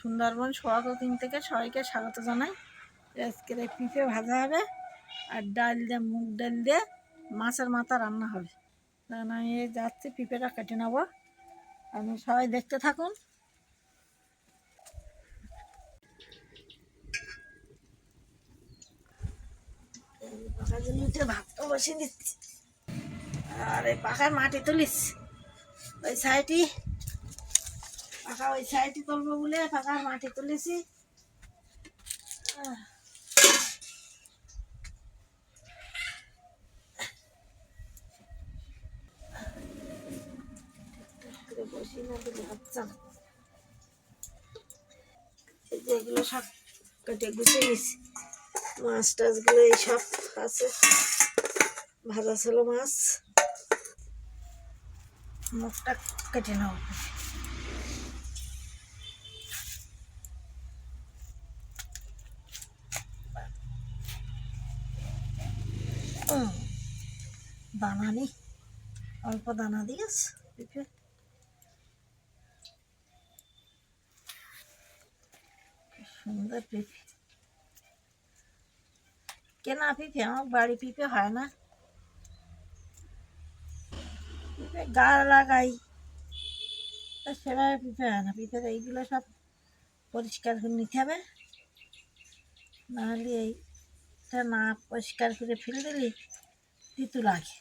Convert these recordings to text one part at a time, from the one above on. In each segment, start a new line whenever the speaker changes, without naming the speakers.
সুন্দরবন সোয়া cooking থেকে সবাইকে স্বাগত জানাই। আজকের এই পিঠে ভাজা হবে আর ডাল দিয়ে মুগ ডাল দিয়ে মাছের মাথা রান্না হবে। কারণ আমি যাচ্ছি পিঁপেটা কেটে নেবো, আপনি সবাই দেখতে থাকুন। পাকা জিনিসে ভাতটা বসিয়ে দিচ্ছি আর এই পাখার মাটি তুলিস ওই সাইডই পাখা ওই সাইডই তুলবো বলে পাখার মাটি তুলেছি। বসি না দিলে হচ্ছে না। এই যে এগুলো সব কেটে গুছিয়ে নিছি, মাছ টাছগুলো এই সব আছে, ভাজা ছিল মাছ। মুখটা কেটে নেব। দানা নি, অল্প দানা দিয়েছ পিঁপে। সুন্দর পিঁপে, কেনা পিঁপে, আমার বাড়ি পিঁপে হয় না। পিঁপে গা লাগাই সেভাবে পিঁপে হয় না। পিঁপে এইগুলো সব পরিষ্কার করে নিতে হবে, নাহলে এইটা না পরিষ্কার করে ফেলে দিলে তিতু লাগে।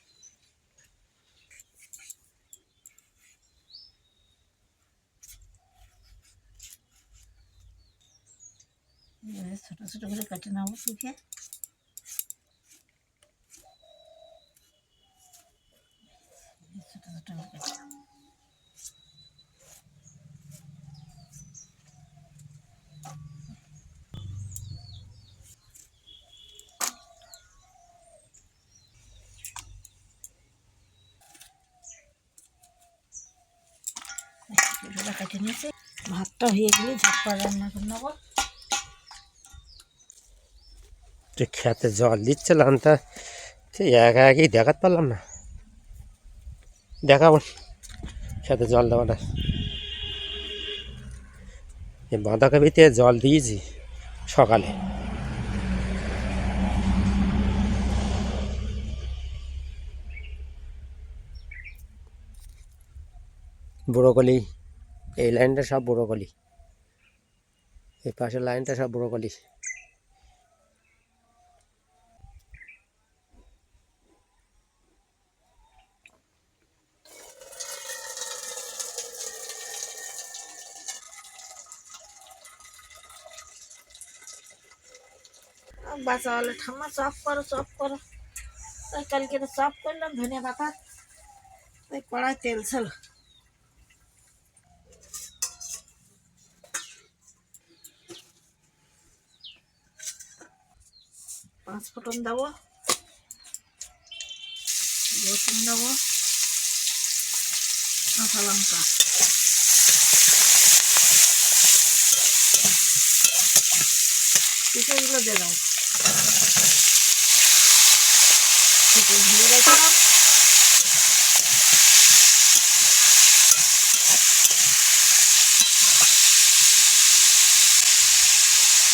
ছোট ছোট করে কেটে নেবো পিঁপে। ছোট ছোট করে কেটে নেবো। কেটে নিয়েছি, ভাতটা হয়ে গেলে ঝটপট রান্না করে নেবো।
খেতে জল দিচ্ছিলাম, তা সেই একা একই দেখাতে পারলাম না। দেখাবো খেতে জল দেওয়াটা। এই বাঁধাকপিতে জল দিয়েছি সকালে। ব্রোকলি, এই লাইনটা সব ব্রোকলি, এই পাশের লাইনটা সব ব্রোকলি।
বাচ্চা বলে ঠাম্মা চপ করো চপ করো, তাই কালকে তো চপ করলাম ধনে পাতা। ওই কড়াই তেল ছিল, পাঁচ ফোড়ন দেবো, রসুন দেবো, কাঁচা লঙ্কা, পিঠেগুলো দিয়ে দেবো। ধুয়ে রাখলাম,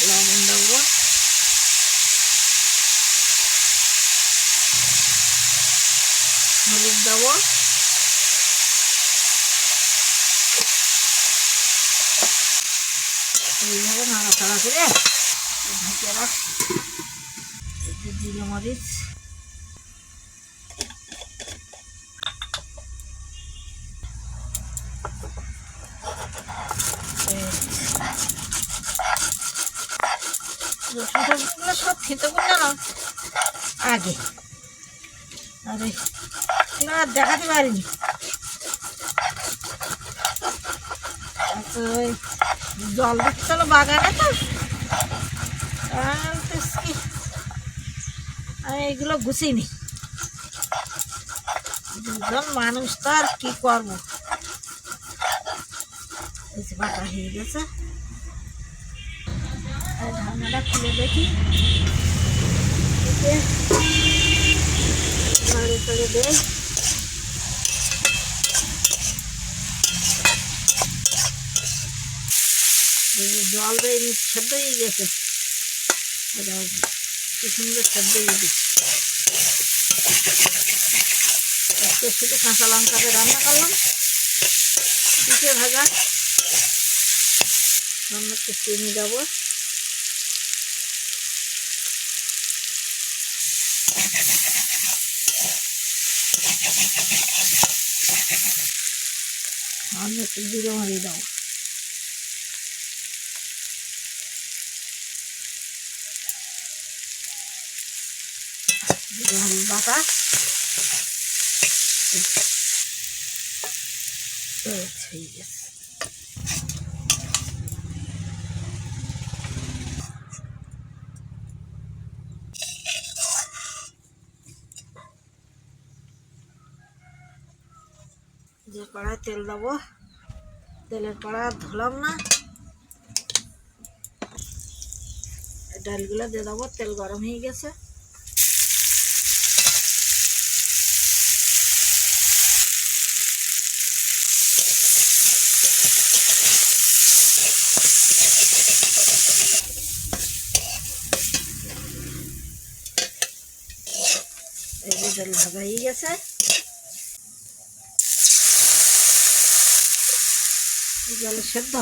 লবণ দেবো, হলুদ দেবো, এইভাবে নাড়াচাড়া করে ঢেকে রাখ। জিরে মরিচ, রসুন টসুনগুলো সব খেতে করলে না আগে, আর এগুলো আর দেখাতে পারিনি। ওই জল দিচ্ছিল বাগানে, তো আমি এগুলো গুছিয়ে নি। দুজন মানুষ তো আর কি করবো। বাটা হয়ে গেছে, ঢাকনাটা খুলে দেখি, নাড়ে চড়ে দেয়। এই যে জল দেয়নি, সেদ্ধ হয়ে গেছে। এটাও কি সুন্দর সেদ্ধ হয়ে গেছে। আজকে শুধু কাঁচা লঙ্কাতে রান্না করলাম, পিঠে ভাজা। সামনে একটু চিনি দেবো। সামনে একটু জিরে মারি দেবো। জিরে মারি বাটা। ঠিক আছে। যে কড়াই তেল দেবো, তেলের কড়াই ধুলাম না, ডালগুলো দিয়ে দেবো। তেল গরম হয়ে গেছে। এই যে ডাল ভাজা হয়ে গেছে। জলে সেদ্ধ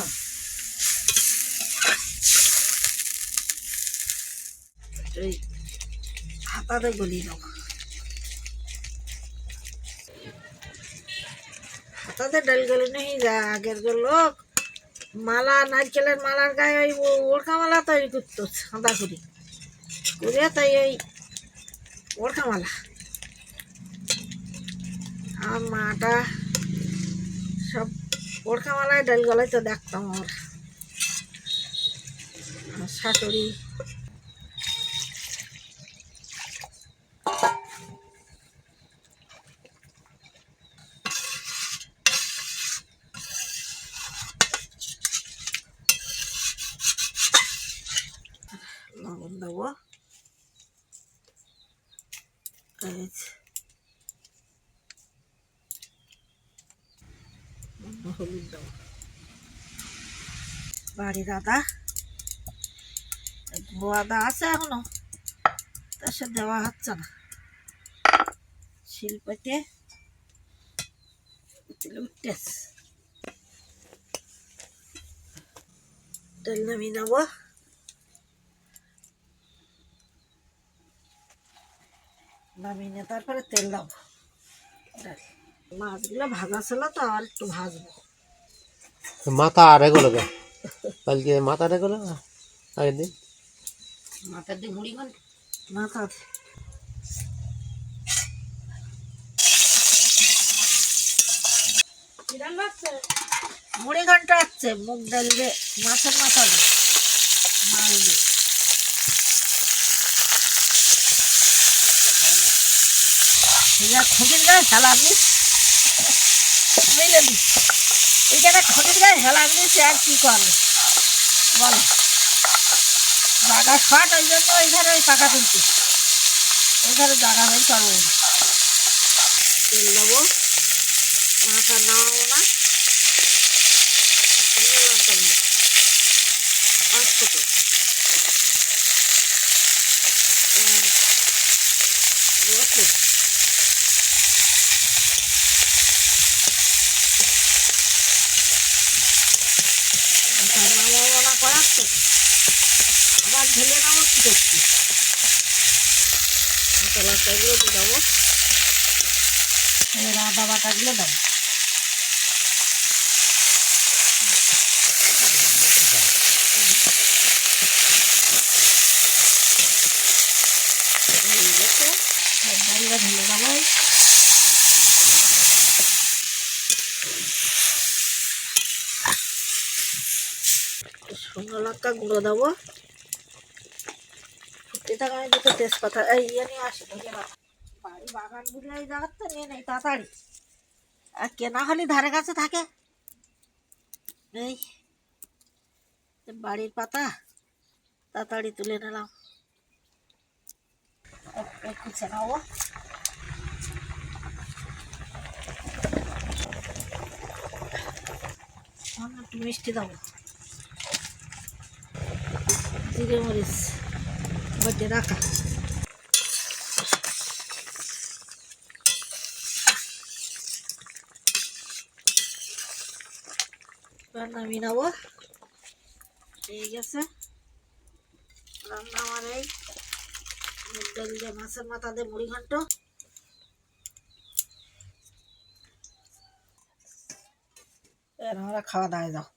এই হাতাতে গলিয়ে দেবো। হাতাতে ডাল গলানো হয়ে যায়। আগের লোক মালা, নারকেলের মালার গায়ে ওই ওড়খা মালা তৈরি করতো সাদা করে করে, তাই ওই ওড়খা মালা। আর মাটা সব ওড়খা মালায় ডাল গলায় তো দেখতাম। আমার শাশুড়ি লবণ দেবো, হলুদ দেবো, বাড়ির আদা, গুঁড়ো আদা আছে এখনো, তার সাথে দেওয়া হচ্ছে না। শিলপাতে উঠতেছে। তেল নামিয়ে নেবো। নামিয়ে নিয়ে তারপরে তেল দেবো। মাছগুলো ভাজা ছিল তো, আর একটু ভাজবো।
মাথা আর এগুলো কালকে মাথা এগুলো আগের দিন
মাথার দিয়ে মুড়ি ঘন্ট মাথা মুড়ি ঘন্টা হচ্ছে। মুগ ডাল দিয়ে মাছের মাথা দিয়ে মাছ দিয়ে খুঁটির গায়ে হেলান দিস, বুঝলে দিস। এইখানে খুঁটির গায়ে হেলান দিস, আর কি করবে বলো। জায়গা শর্ট, ওই জন্য ওইখানে ওই পাকা তুলছি। ওইখানে জায়গা নেই, করবো। তেল দেবো, মাথা নামাবো না। লঙ্কা নেব 5 ফোঁটা, রসুন, নামাবো না করার থেকে আবার ঢেলে নেবো। কি করছি, মশলাটাগুলো দিয়ে দেবো। এবার আদা বাটাগুলো দেবো। ডালটা ঢেলে দেবো। শুকনো লঙ্কা গুঁড়ো দেবো। ফুটতে থাকা আমি দুটো তেজপাতা ইয়ে নিয়ে আসি। বাড়ি বাগান বুঝলে এই জায়গার তো নিয়ে নেই তাড়াতাড়ি, আর কেনা হলে ধারে কাছে থাকে। এই বাড়ির পাতা তাড়াতাড়ি তুলে নিলাম। কুচে নেবো। একটু মিষ্টি দেবো। জিরে মরিচ বেটে রাখা। এবার নামিয়ে নেবো। ঠিক আছে, রান্না আমার এই মুগ ডাল দিয়ে মাছের মাথা দিয়ে মুড়ি ঘন্ট। এবার আমরা খাওয়া দাওয়া যাও।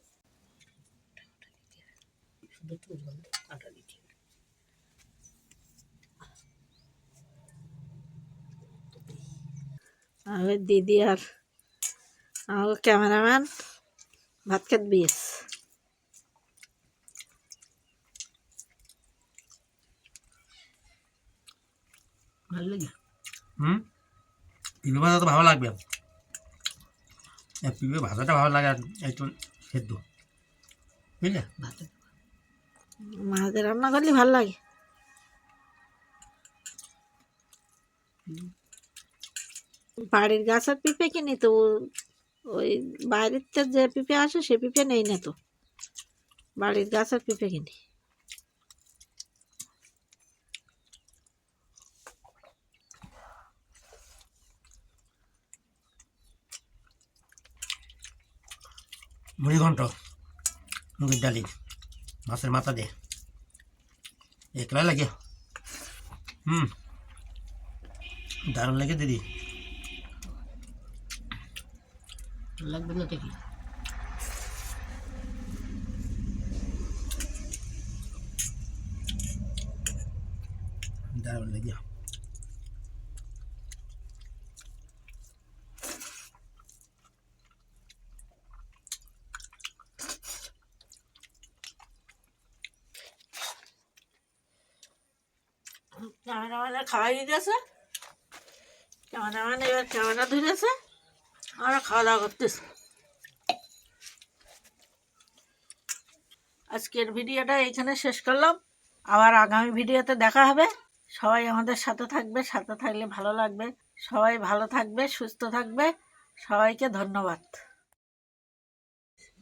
আমার দিদি আর আমার ক্যামেরাম্যান ভাত খেতে বিয়েস। ভালো লাগে।
পিঁপে ভাজা তো ভালো লাগবে, পিঁপে ভাজাটা ভালো লাগে, আর একটু সেদ্ধ বুঝলে।
মাছের রান্না করলে ভালো লাগে। বাড়ির গাছের পিঁপে কিনি তো, ওই বাইরের থেকে যে পিঁপে আসে সে পিঁপে নেই না তো, বাড়ির গাছের পিঁপে কিনি।
মুড়ি ঘন্ট মুগের ডালি মাছের মাথা দিয়ে একলা লাগে। দারুণ লাগে দিদি।
লাগবে না দেখি।
দারুণ লাগে।
ক্যামেরাম্যানে খাওয়াই দিতেছে, ক্যামেরাম্যান এবার ক্যামেরা ধরেছে, আমরা খাওয়া দাওয়া করতেছি। আজকের ভিডিওটা এখানে শেষ করলাম, আবার আগামী ভিডিওতে দেখা হবে। সবাই আমাদের সাথে থাকবে, সাথে থাকলে ভালো লাগবে। সবাই ভালো থাকবে, সুস্থ থাকবে। সবাইকে ধন্যবাদ।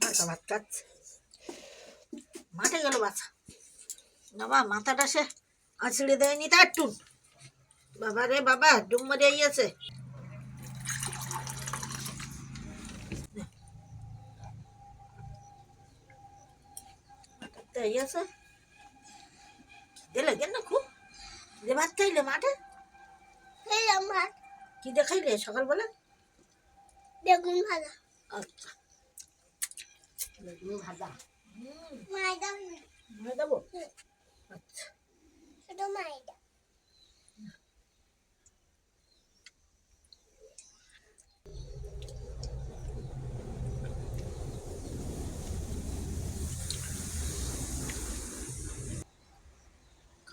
বাচ্চা ভাত খাচ্ছে, মাঠে গেল বাচ্চা। বাবা মাথাটা সে আছড়ে দেয়নি তার টুন। বাবা রে বাবা, ডুম মরে গিয়েছে। তাই আছে দিলে কেন খুব যে ভাত খাইলে মাঠে।
খেলাম ভাত,
কি দেখাইলে সকালবেলা?
বেগুন ভাজা।
আচ্ছা, বেগুন ভাজা।
ময়দা,
মই দেবো। আচ্ছা,
শুধু ময়দা।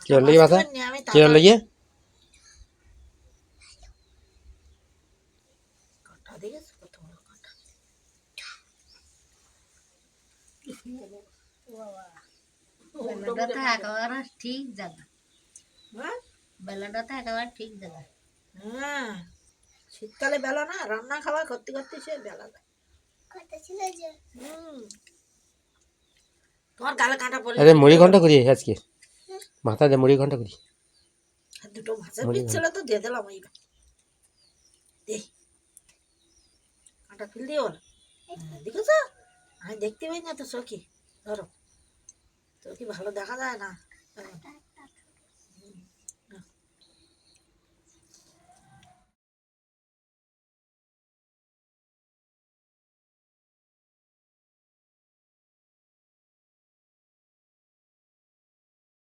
কি হলো বাসা,
আমি
কি হলো গিয়ে?
কাঁটা দেখেছো কত বড় কাঁটা।
বেলাটা তো একেবারে ঠিক জায়গা,
হ্যাঁ
বেলাটা তো একেবারে ঠিক জায়গা।
হ্যাঁ, শীতকালে বেলা না, রান্না খাওয়া করতে করতে সে বেলা যায়।
কথা ছিল যে
তোমার গালে কাঁটা পড়লে
আরে মুড়ি ঘন্ট করি আজকে, মাথা দিয়ে মুড়ি ঘন্ট করি।
দুটো মাছের পিস ছিল তো দিয়ে দিলাম। ওই দে কাঁটা ফেল দিয়ে বল। দেখেছ, আমি দেখতে পাই না তো চোখে। ধরো চোখে ভালো দেখা যায় না।